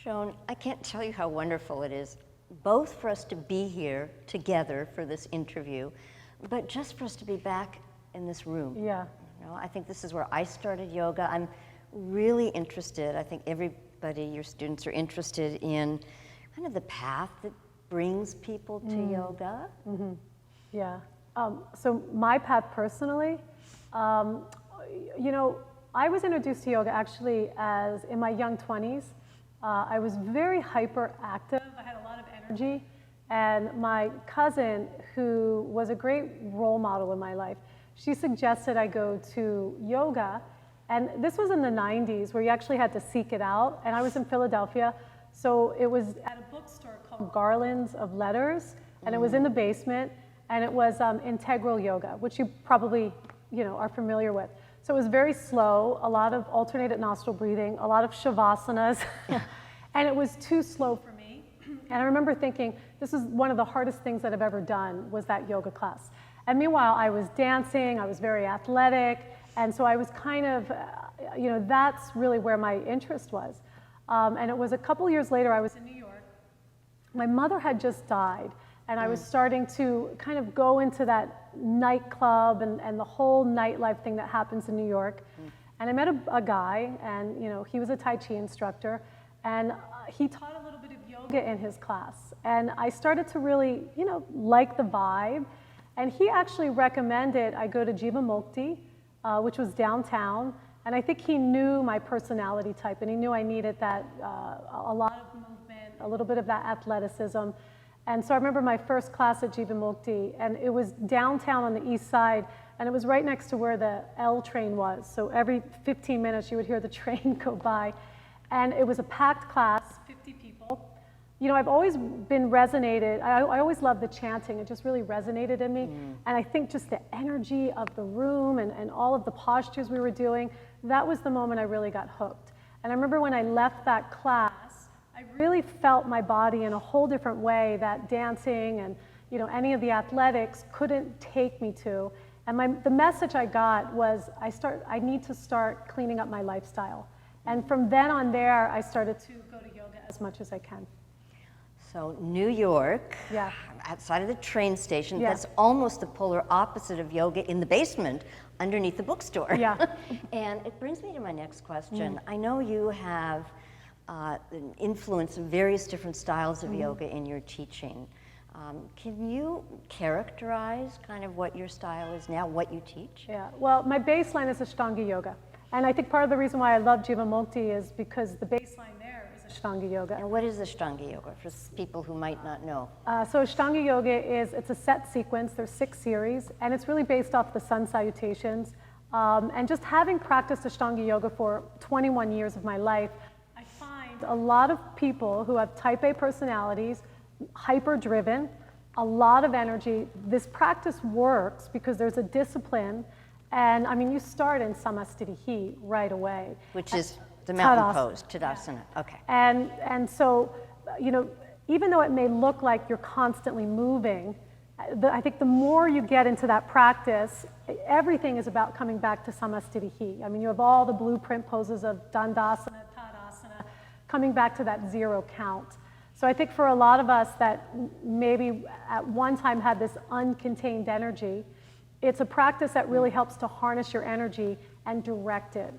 Joan, I can't tell you how wonderful it is, both for us to be here together for this interview, but just for us to be back in this room. Yeah. You know, I think this is where I started yoga. I'm really interested, I think everybody, your students are interested in kind of the path that brings people to yoga. Mm-hmm. Yeah. So my path personally, you know, I was introduced to yoga actually as in my young 20s. I was very hyperactive. I had a lot of energy. And my cousin, who was a great role model in my life, she suggested I go to yoga. And this was in the 90s where you actually had to seek it out. And I was in Philadelphia. So it was at a bookstore called Garlands of Letters. And it was in the basement. And it was integral yoga, which you probably, you know, are familiar with. So it was very slow, a lot of alternated nostril breathing, a lot of shavasanas, and it was too slow for me. And I remember thinking, this is one of the hardest things that I've ever done, was that yoga class. And meanwhile, I was dancing, I was very athletic, and so I was kind of, you know, that's really where my interest was. And it was a couple years later, I was in New York. My mother had just died. And I was starting to kind of go into that nightclub and the whole nightlife thing that happens in New York. And I met a guy, and you know, he was a Tai Chi instructor, and he taught a little bit of yoga in his class. And I started to really, you know, like the vibe. And he actually recommended I go to Jiva Mukti, which was downtown. And I think he knew my personality type, and he knew I needed that, a lot of movement, a little bit of that athleticism. And so I remember my first class at Jiva Mukti, and it was downtown on the east side, and it was right next to where the L train was. So every 15 minutes you would hear the train go by. And it was a packed class, 50 people. You know, I've always been resonated, I always loved the chanting, it just really resonated in me. And I think just the energy of the room and all of the postures we were doing, that was the moment I really got hooked. And I remember when I left that class, I really felt my body in a whole different way that dancing and, you know, any of the athletics couldn't take me to. And the message I got was I need to start cleaning up my lifestyle. And from then on there, I started to go to yoga as much as I can. So New York, Yeah. outside of the train station, Yeah. that's almost the polar opposite of yoga, in the basement underneath the bookstore. Yeah. And it brings me to my next question. I know you have an influence of various different styles of yoga in your teaching. Can you characterize kind of what your style is now, what you teach? Yeah, well, my baseline is Ashtanga yoga. And I think part of the reason why I love Jiva Mukti is because the baseline there is Ashtanga yoga. And what is Ashtanga yoga for people who might not know? So Ashtanga yoga it's a set sequence. There's 6 series, and it's really based off the sun salutations. And just having practiced Ashtanga yoga for 21 years of my life, I find a lot of people who have type A personalities, hyper-driven, a lot of energy. This practice works because there's a discipline. And I mean, you start in Samastitihi right away. Which is the mountain Tadasana. pose, Tadasana. Yeah. Okay. And so, you know, even though it may look like you're constantly moving, I think the more you get into that practice, everything is about coming back to Samastitihi. I mean, you have all the blueprint poses of Dandasana, Tadasana, coming back to that 0 count. So I think for a lot of us that maybe at one time had this uncontained energy, it's a practice that really helps to harness your energy and direct it.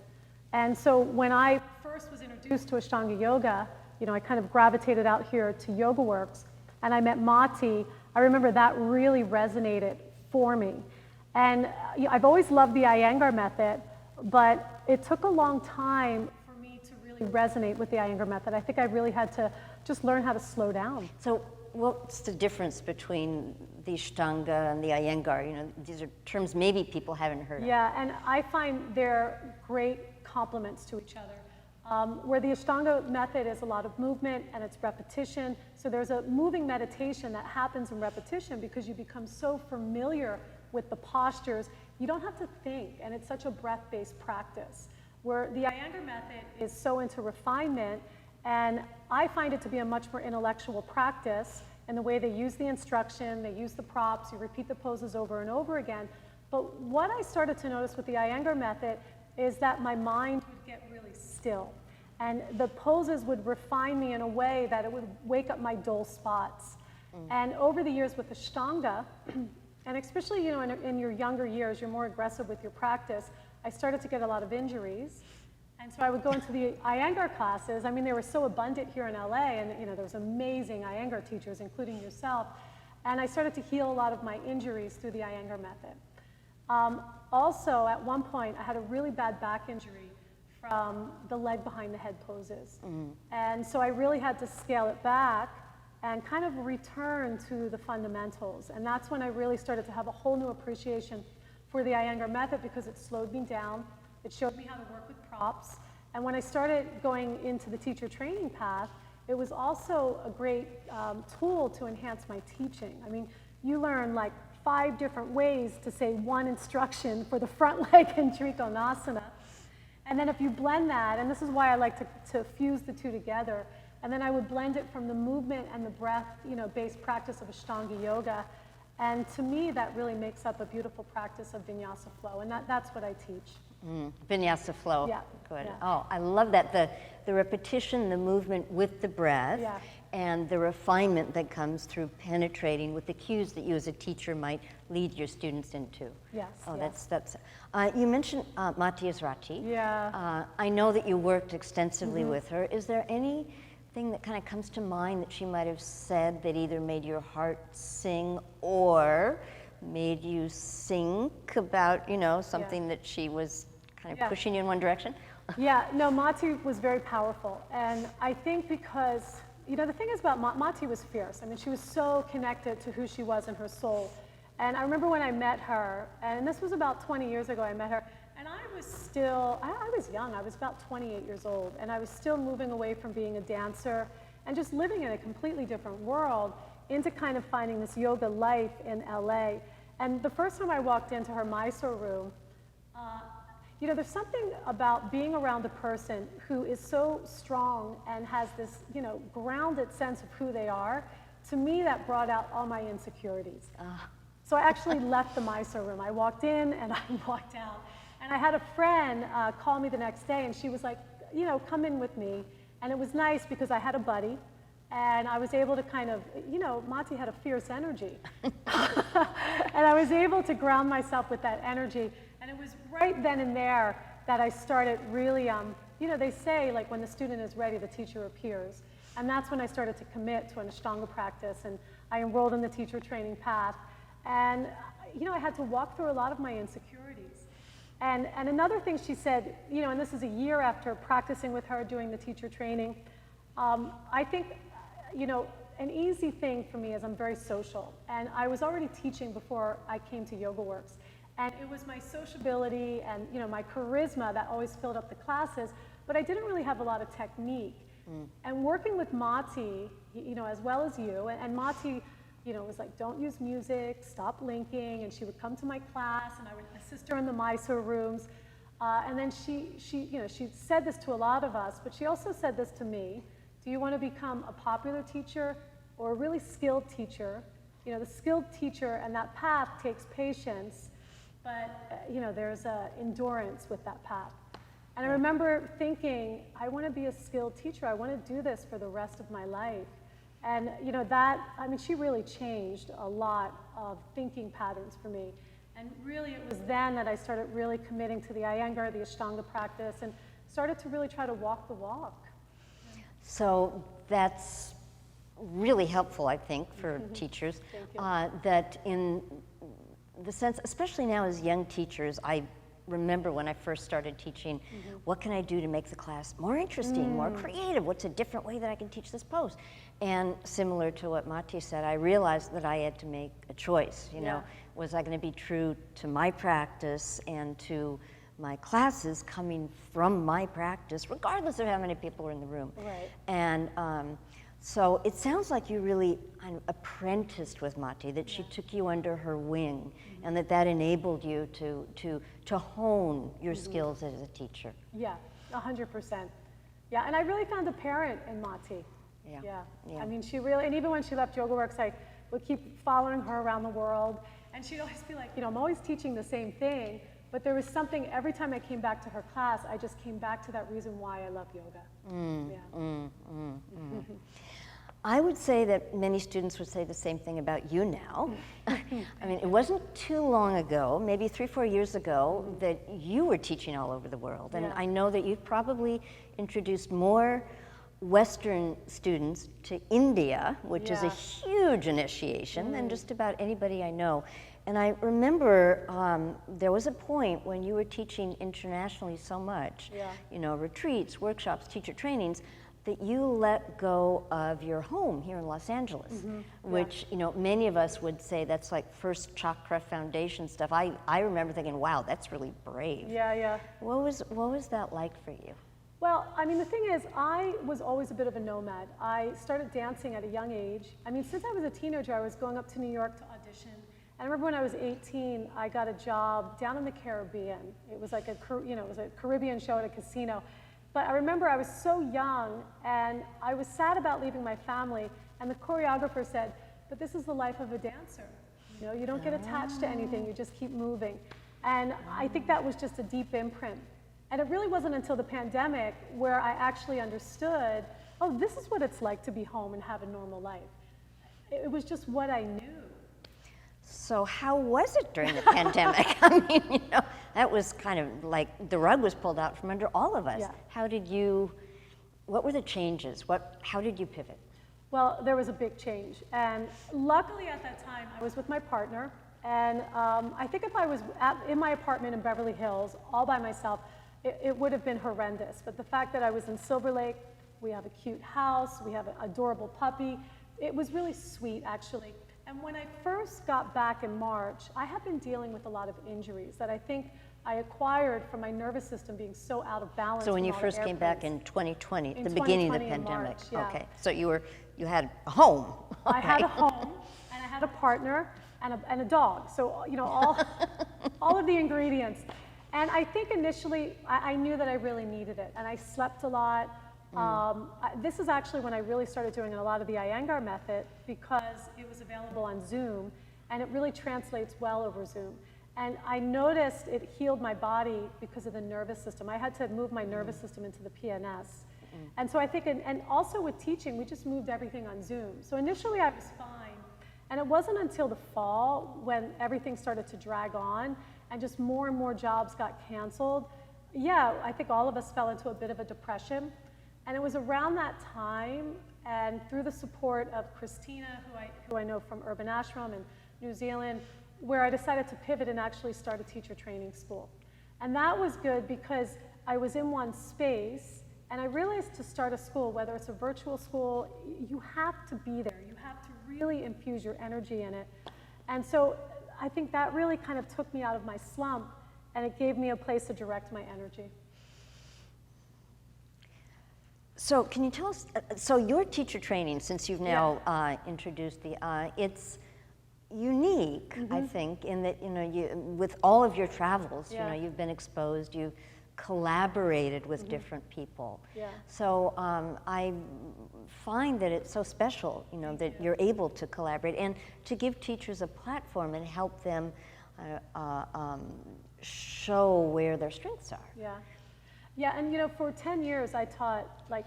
And so when I first was introduced to Ashtanga yoga, you know, I kind of gravitated out here to YogaWorks, and I met Mati. I remember that really resonated for me. And I've always loved the Iyengar method, but it took a long time for me to really resonate with the Iyengar method. I think I really had to just learn how to slow down. So what's the difference between the Ashtanga and the Iyengar? You know, these are terms maybe people haven't heard of. Yeah, and I find they're great complements to each other. Where the Ashtanga method is a lot of movement and it's repetition. So there's a moving meditation that happens in repetition because you become so familiar with the postures, you don't have to think, and it's such a breath-based practice. Where the Iyengar method is so into refinement, and I find it to be a much more intellectual practice in the way they use the instruction, they use the props, you repeat the poses over and over again. But what I started to notice with the Iyengar method is that my mind would get really still. And the poses would refine me in a way that it would wake up my dull spots. And over the years with Ashtanga, and especially, you know, in your younger years, you're more aggressive with your practice, I started to get a lot of injuries. And so I would go into the Iyengar classes. I mean, they were so abundant here in LA, and you know, there was amazing Iyengar teachers, including yourself. And I started to heal a lot of my injuries through the Iyengar method. Also, at one point, I had a really bad back injury from the leg behind the head poses. And so I really had to scale it back and kind of return to the fundamentals. And that's when I really started to have a whole new appreciation for the Iyengar method, because it slowed me down. It showed me how to work with props. And when I started going into the teacher training path, it was also a great tool to enhance my teaching. I mean, you learn like 5 different ways to say one instruction for the front leg in Trikonasana. And then if you blend that, and this is why I like to fuse the two together, and then I would blend it from the movement and the breath, you know, based practice of Ashtanga yoga. And to me, that really makes up a beautiful practice of vinyasa flow, and that's what I teach. Vinyasa flow. Yeah. Good. Yeah. Oh, I love that. The repetition, the movement with the breath, Yeah. and the refinement that comes through penetrating with the cues that you as a teacher might lead your students into. Yes. Oh, yes. that's. You mentioned Mati Ezrachi. Yeah. I know that you worked extensively with her. Is there anything that kind of comes to mind that she might have said that either made your heart sing or made you think about, you know, something that she was kind of pushing you in one direction? Yeah, no, Mati was very powerful. And I think because, you know, the thing is about Mati was fierce. I mean, she was so connected to who she was in her soul. And I remember when I met her, and this was about 20 years ago I met her, and I was still, I was young, I was about 28 years old, and I was still moving away from being a dancer and just living in a completely different world into kind of finding this yoga life in LA. And the first time I walked into her Mysore room, you know, there's something about being around a person who is so strong and has this, you know, grounded sense of who they are. To me, that brought out all my insecurities. So I actually left the Mysore room. I walked in and I walked out. And I had a friend call me the next day, and she was like, you know, come in with me. And it was nice because I had a buddy, and I was able to kind of, you know, Mati had a fierce energy. And I was able to ground myself with that energy. And it was right then and there that I started really, you know, they say, like, when the student is ready, the teacher appears. And that's when I started to commit to an Ashtanga practice, and I enrolled in the teacher training path. And, you know, I had to walk through a lot of my insecurities. And another thing she said, you know, and this is a year after practicing with her doing the teacher training, I think, you know, an easy thing for me is I'm very social. And I was already teaching before I came to YogaWorks. And it was my sociability and, you know, my charisma that always filled up the classes, but I didn't really have a lot of technique. And working with Mati, you know, as well as you, and Mati, you know, was like, don't use music, stop linking, and she would come to my class, and I would assist her in the Mysore rooms. And then she, you know, she said this to a lot of us, but she also said this to me: do you want to become a popular teacher or a really skilled teacher? You know, the skilled teacher and that path takes patience, but, you know, there's endurance with that path. And I remember thinking, I want to be a skilled teacher. I want to do this for the rest of my life. And, you know, that, I mean, she really changed a lot of thinking patterns for me. And really, it was then that I started really committing to the Iyengar, the Ashtanga practice, and started to really try to walk the walk. So that's really helpful, I think, for teachers. Thank you. That in the sense, especially now as young teachers, I remember when I first started teaching, what can I do to make the class more interesting, more creative? What's a different way that I can teach this pose? And similar to what Mati said, I realized that I had to make a choice. You know, was I going to be true to my practice and to my classes coming from my practice, regardless of how many people were in the room? Right. And so it sounds like you really apprenticed with Mati, that she took you under her wing, and that enabled you to hone your skills as a teacher. Yeah, 100%. Yeah, and I really found a parent in Mati. Yeah. I mean, she really, and even when she left YogaWorks, I would keep following her around the world, and she'd always be like, you know, I'm always teaching the same thing, But there was something, every time I came back to her class, I just came back to that reason why I love yoga. I would say that many students would say the same thing about you now. I mean, it wasn't too long ago, maybe 3 or 4 years ago, that you were teaching all over the world. And I know that you've probably introduced more Western students to India, which is a huge initiation, than just about anybody I know. And I remember there was a point when you were teaching internationally so much, you know, retreats, workshops, teacher trainings, that you let go of your home here in Los Angeles, which, you know, many of us would say that's like first chakra foundation stuff. I remember thinking, wow, that's really brave. What was that like for you? Well, I mean, the thing is, I was always a bit of a nomad. I started dancing at a young age. I mean, since I was a teenager, I was going up to New York to audition. And I remember when I was 18, I got a job down in the Caribbean. It was like it was a Caribbean show at a casino. But I remember I was so young, and I was sad about leaving my family, and the choreographer said, but this is the life of a dancer. You know, you don't get attached to anything, you just keep moving. And I think that was just a deep imprint. And it really wasn't until the pandemic where I actually understood, oh, this is what it's like to be home and have a normal life. It was just what I knew. So how was it during the pandemic? I mean, you know, that was kind of like the rug was pulled out from under all of us. How did you, what were the changes? How did you pivot? Well, there was a big change. And luckily at that time, I was with my partner. And I think if I was in my apartment in Beverly Hills, all by myself, it would have been horrendous. But the fact that I was in Silver Lake, we have a cute house, we have an adorable puppy. It was really sweet, actually. And when I first got back in March, I had been dealing with a lot of injuries that I think I acquired from my nervous system being so out of balance. So when you first came back in 2020, the beginning of the pandemic. Okay, so you had a home. I had a home, and I had a partner, and a dog. So, you know, all of the ingredients. And I think initially, I knew that I really needed it, and I slept a lot. This is actually when I really started doing a lot of the Iyengar method, because it was available on Zoom, and it really translates well over Zoom. And I noticed it healed my body because of the nervous system. I had to move my nervous system into the PNS. And so I think, and also with teaching, we just moved everything on Zoom. So initially I was fine. And it wasn't until the fall when everything started to drag on and just more and more jobs got canceled. Yeah, I think all of us fell into a bit of a depression. And it was around that time, and through the support of Christina, who I know from Urban Ashram in New Zealand, where I decided to pivot and actually start a teacher training school. And that was good because I was in one space, and I realized to start a school, whether it's a virtual school, you have to be there. You have to really infuse your energy in it. And so I think that really kind of took me out of my slump, and it gave me a place to direct my energy. So can you tell us, so your teacher training, since you've now introduced it's unique, I think, in that, you know, with all of your travels, you know, you've been exposed, you've collaborated with different people. So I find that it's so special, you know, that you're able to collaborate and to give teachers a platform and help them show where their strengths are. Yeah, and you know, for 10 years I taught, like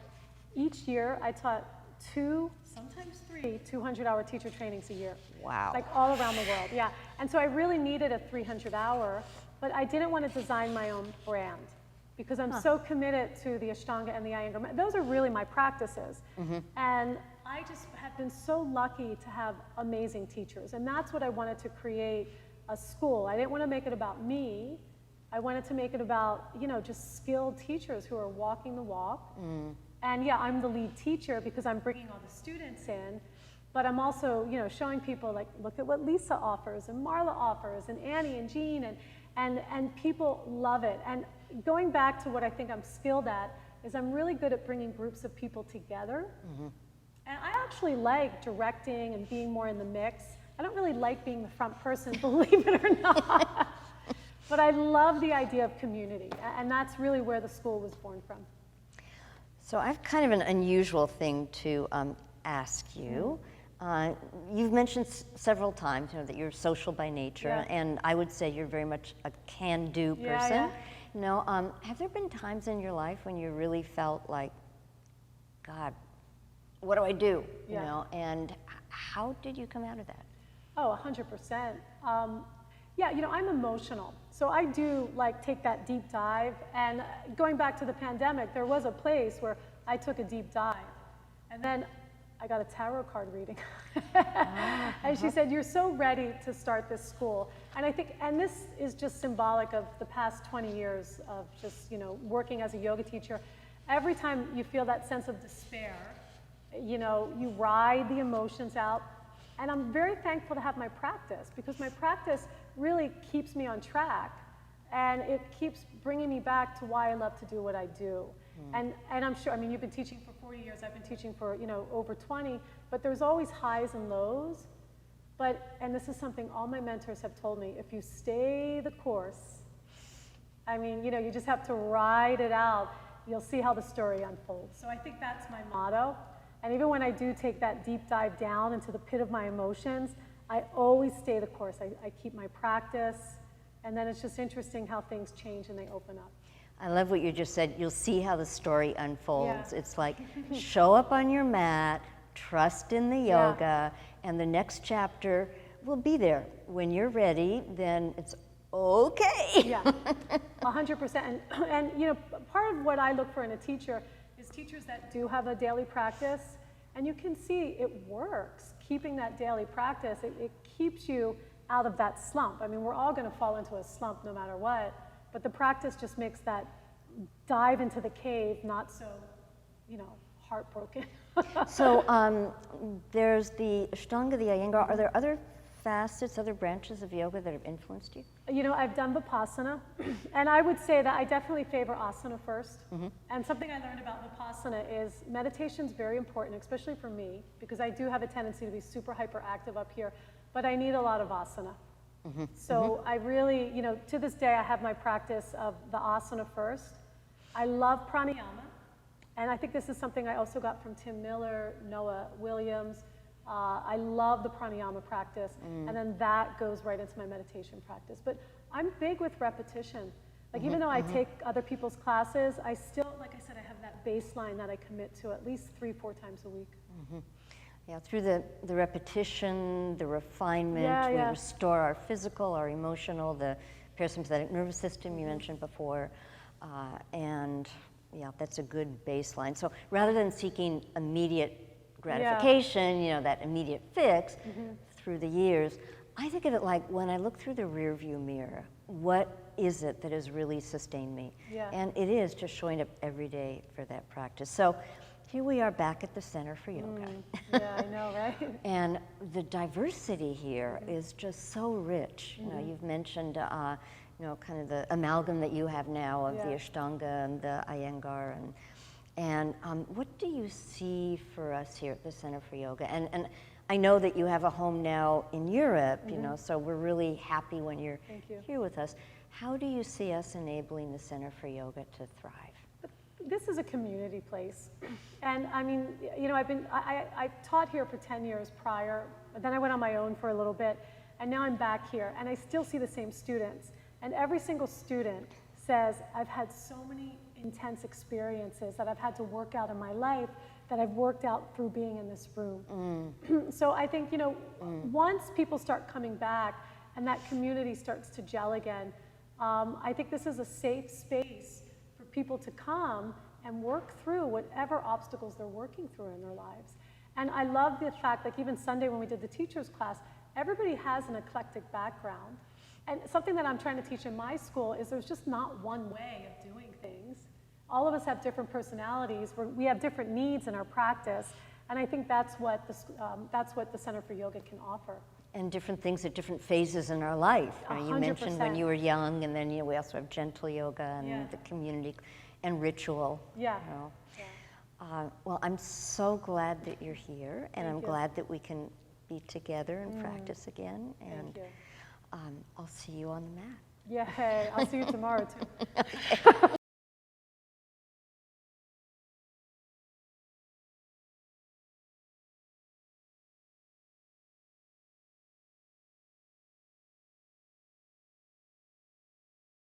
each year I taught 2, sometimes 3 200-hour teacher trainings a year. Wow. Like all around the world, And so I really needed a 300-hour, but I didn't want to design my own brand because I'm so committed to the Ashtanga and the Iyengar. Those are really my practices. And I just have been so lucky to have amazing teachers. And that's what I wanted to create, a school. I didn't want to make it about me. I wanted to make it about, you know, just skilled teachers who are walking the walk. And yeah, I'm the lead teacher because I'm bringing all the students in, but I'm also, you know, showing people, like, look at what Lisa offers and Marla offers and Annie and Jean, and people love it. And going back to what I think I'm skilled at is I'm really good at bringing groups of people together. And I actually like directing and being more in the mix. I don't really like being the front person, believe it or not. But I love the idea of community, and that's really where the school was born from. So I have kind of an unusual thing to ask you. You've mentioned several times, that you're social by nature, Yeah. and I would say you're very much a can-do person. Yeah. Have there been times in your life when you really felt like, God, what do I do? Yeah. And how did you come out of that? Oh, 100%. Yeah, I'm emotional. So I do take that deep dive. And going back to the pandemic, there was a place where I took a deep dive. And then I got a tarot card reading. And she said, you're so ready to start this school. And I think, and this is just symbolic of the past 20 years of just, working as a yoga teacher. Every time you feel that sense of despair, you ride the emotions out. And I'm very thankful to have my practice, because my practice really keeps me on track. And it keeps bringing me back to why I love to do what I do. And I'm sure, you've been teaching for 40 years, I've been teaching for, over 20, but there's always highs and lows. And this is something all my mentors have told me, if you stay the course, you just have to ride it out, you'll see how the story unfolds. So I think that's my motto. And even when I do take that deep dive down into the pit of my emotions, I always stay the course. I keep my practice, and then it's just interesting how things change and they open up. I love what you just said. You'll see how the story unfolds. Yeah. It's like, show up on your mat, trust in the yoga, and the next chapter will be there. When you're ready, then it's okay. Yeah, 100%. And part of what I look for in a teacher is teachers that do have a daily practice, and you can see it works. Keeping that daily practice, it keeps you out of that slump. We're all going to fall into a slump no matter what, but the practice just makes that dive into the cave not so, heartbroken. So there's the Ashtanga, the Iyengar. Are there other facets, other branches of yoga that have influenced you? I've done Vipassana, and I would say that I definitely favor asana first. And something I learned about Vipassana is meditation is very important, especially for me, because I do have a tendency to be super hyperactive up here, but I need a lot of asana. So I really, to this day, I have my practice of the asana first. I love pranayama, and I think this is something I also got from Tim Miller, Noah Williams. I love the pranayama practice, and then that goes right into my meditation practice. But I'm big with repetition. Even though I take other people's classes, I still, like I said, I have that baseline that I commit to at least 3-4 times a week. Yeah, through the repetition, the refinement, we restore our physical, our emotional, the parasympathetic nervous system you mentioned before, and yeah, that's a good baseline. So rather than seeking immediate gratification, that immediate fix through the years, I think of it like when I look through the rearview mirror, what is it that has really sustained me? And it is just showing up every day for that practice. So here we are back at the Center for Yoga. Yeah, I know, right? And the diversity here is just so rich. You've mentioned, kind of the amalgam that you have now of the Ashtanga and the Iyengar, and what do you see for us here at the Center for Yoga? And I know that you have a home now in Europe, so we're really happy when you're here with us. How do you see us enabling the Center for Yoga to thrive? This is a community place. And I've taught here for 10 years prior, but then I went on my own for a little bit, and now I'm back here, and I still see the same students. And every single student says, I've had so many intense experiences that I've had to work out in my life that I've worked out through being in this room. So I think, once people start coming back and that community starts to gel again, I think this is a safe space for people to come and work through whatever obstacles they're working through in their lives. And I love the fact, even Sunday when we did the teacher's class, everybody has an eclectic background. And something that I'm trying to teach in my school is there's just not one way of doing things. All of us have different personalities. We have different needs in our practice. And I think that's what the Center for Yoga can offer. And different things at different phases in our life. 100%. You mentioned when you were young, and then we also have gentle yoga and the community and ritual. Well, I'm so glad that you're here, and I'm glad that we can be together and practice again. And I'll see you on the mat. Yeah, I'll see you tomorrow too.